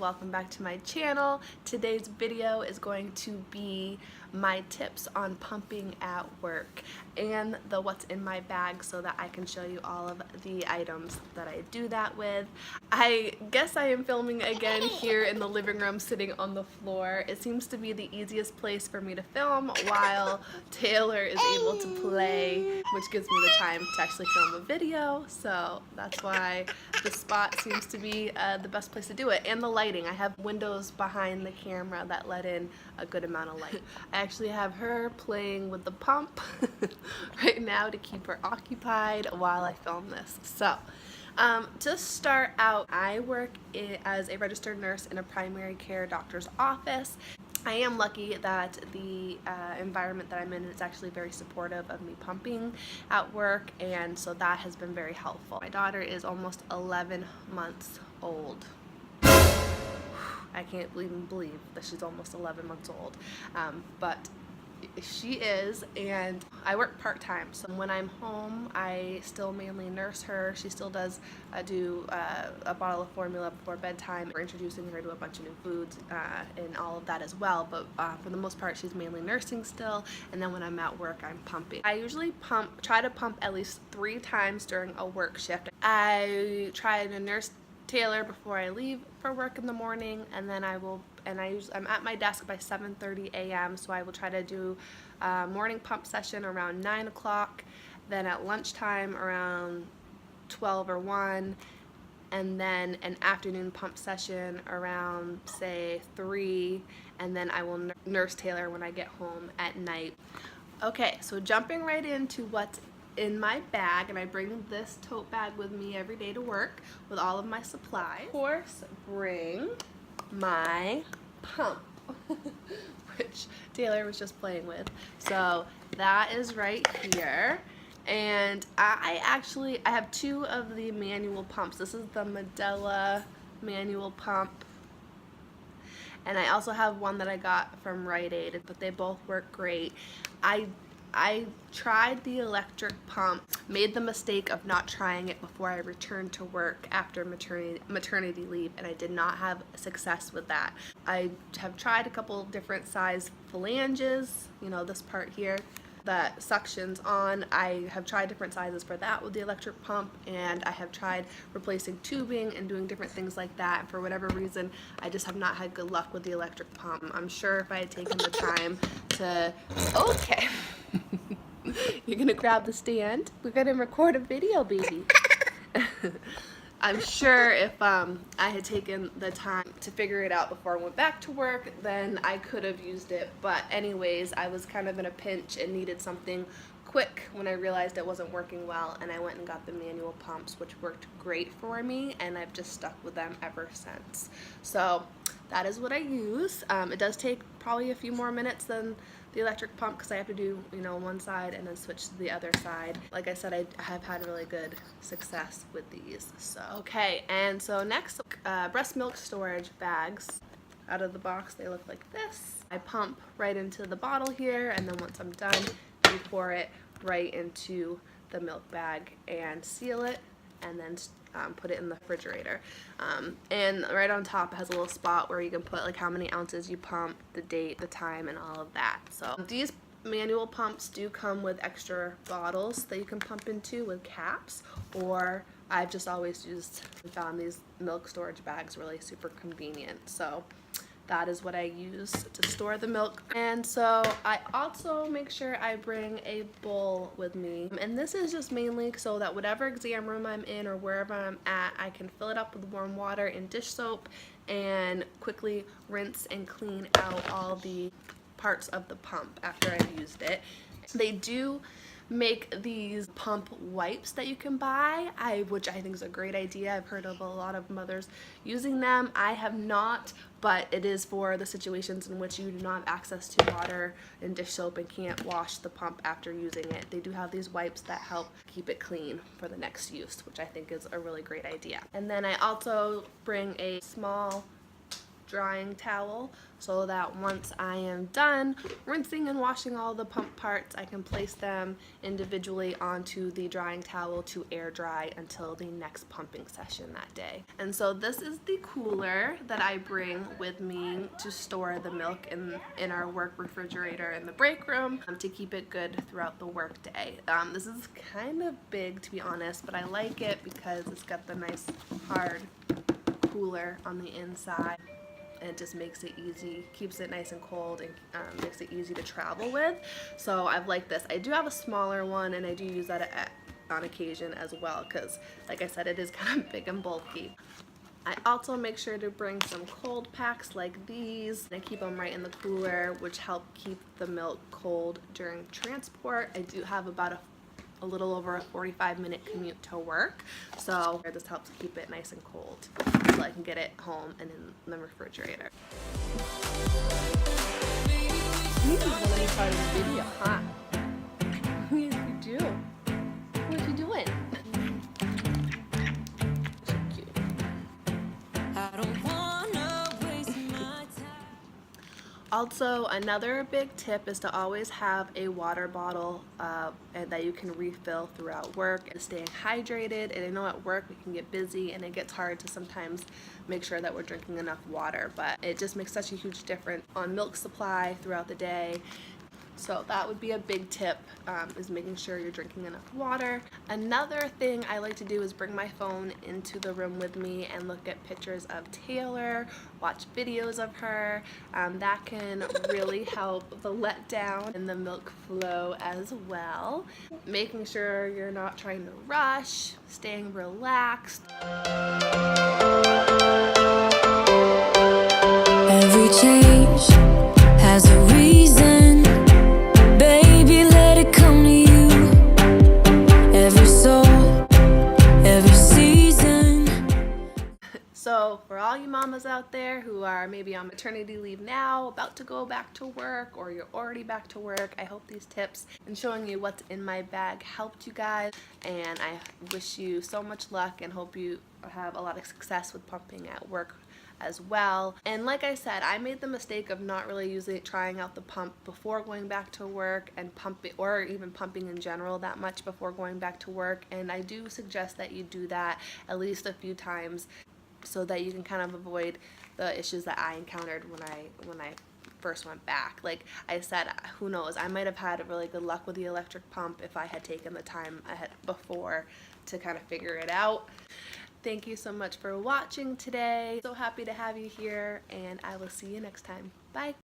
welcome back to my channel. Today's video is going to be my tips on pumping at work and the what's in my bag so that I can show you all of the items that I do that with. I guess I am filming again here in the living room sitting on the floor. It seems to be the easiest place for me to film while Taylor is able to play, which gives me the time to actually film a video, so that's why this spot seems to be the best place to do it. And the lighting, I have windows behind the camera that let in a good amount of light. I actually have her playing with the pump right now to keep her occupied while I film this. So to start out, I work as a registered nurse in a primary care doctor's office. I am lucky that the environment that I'm in is actually very supportive of me pumping at work, and so that has been very helpful. My daughter is almost 11 months old. I can't even believe that she's almost 11 months old, but she is, and I work part-time, so when I'm home I still mainly nurse her. She still does do a bottle of formula before bedtime. We're introducing her to a bunch of new foods and all of that as well, but for the most part she's mainly nursing still, and then when I'm at work I'm pumping. I usually try to pump at least 3 times during a work shift. I try to nurse Taylor before I leave for work in the morning, and then I'm at my desk by 7:30 a.m. so I will try to do a morning pump session around 9 o'clock, then at lunchtime around 12 or 1, and then an afternoon pump session around say 3, and then I will nurse Taylor when I get home at night. Okay, so jumping right into what's in my bag, and I bring this tote bag with me every day to work with all of my supplies. Of course, bring my pump, which Taylor was just playing with. So that is right here. And I have 2 of the manual pumps. This is the Mallery manual pump, and I also have one that I got from Rite Aid, but they both work great. I tried the electric pump, made the mistake of not trying it before I returned to work after maternity leave, and I did not have success with that. I have tried a couple different size phalanges, you know, this part here that suctions on. I have tried different sizes for that with the electric pump, and I have tried replacing tubing and doing different things like that, and for whatever reason I just have not had good luck with the electric pump. I'm sure if I had taken the time to... Okay. You're gonna grab the stand? We're gonna record a video, baby. I'm sure if I had taken the time to figure it out before I went back to work, then I could have used it. But anyways, I was kind of in a pinch and needed something quick when I realized it wasn't working well, and I went and got the manual pumps, which worked great for me, and I've just stuck with them ever since. So that is what I use. It does take probably a few more minutes than the electric pump because I have to do, you know, one side and then switch to the other side. Like I said, I have had really good success with these. So okay, and so next, breast milk storage bags. Out of the box they look like this. I pump right into the bottle here, and then once I'm done, you pour it right into the milk bag and seal it, and then put it in the refrigerator. And right on top it has a little spot where you can put like how many ounces you pump, the date, the time, and all of that. So these manual pumps do come with extra bottles that you can pump into with caps, or I've just always found these milk storage bags really super convenient. So that is what I use to store the milk. And so I also make sure I bring a bowl with me. And this is just mainly so that whatever exam room I'm in or wherever I'm at, I can fill it up with warm water and dish soap and quickly rinse and clean out all the parts of the pump after I've used it. They do make these pump wipes that you can buy, which I think is a great idea. I've heard of a lot of mothers using them. I have not, but it is for the situations in which you do not have access to water and dish soap and can't wash the pump after using it. They do have these wipes that help keep it clean for the next use, which I think is a really great idea. And then I also bring a small drying towel so that once I am done rinsing and washing all the pump parts, I can place them individually onto the drying towel to air dry until the next pumping session that day. And so this is the cooler that I bring with me to store the milk in our work refrigerator in the break room to keep it good throughout the work day. This is kind of big, to be honest, but I like it because it's got the nice hard cooler on the inside, and it just makes it easy, keeps it nice and cold, and makes it easy to travel with. So I've liked this. I do have a smaller one, and I do use that on occasion as well because, like I said, it is kind of big and bulky. I also make sure to bring some cold packs like these. I keep them right in the cooler, which help keep the milk cold during transport. I do have about a little over a 45-minute commute to work, so this helps keep it nice and cold so I can get it home and in the refrigerator. You didn't want any part of the video, huh? Yes, you do. What are you doing? So cute. I don't wanna waste my time. Also, another big tip is to always have a water bottle and that you can refill throughout work and staying hydrated. And I know at work we can get busy and it gets hard to sometimes make sure that we're drinking enough water, but it just makes such a huge difference on milk supply throughout the day. So that would be a big tip, is making sure you're drinking enough water. Another thing I like to do is bring my phone into the room with me and look at pictures of Taylor, watch videos of her. That can really help the letdown and the milk flow as well. Making sure you're not trying to rush, staying relaxed. Every change has a reason. Baby, let it come to you. Every soul, every season. So for all you mamas out there who are maybe on maternity leave now, about to go back to work, or you're already back to work, I hope these tips and showing you what's in my bag helped you guys, and I wish you so much luck and hope you have a lot of success with pumping at work as well. And like I said, I made the mistake of not really trying out the pump before going back to work, and pumping, or even pumping in general, that much before going back to work. And I do suggest that you do that at least a few times so that you can kind of avoid the issues that I encountered when I first went back. Like I said, who knows, I might have had really good luck with the electric pump if I had taken the time ahead before to kind of figure it out. Thank you so much for watching today. So happy to have you here, and I will see you next time. Bye.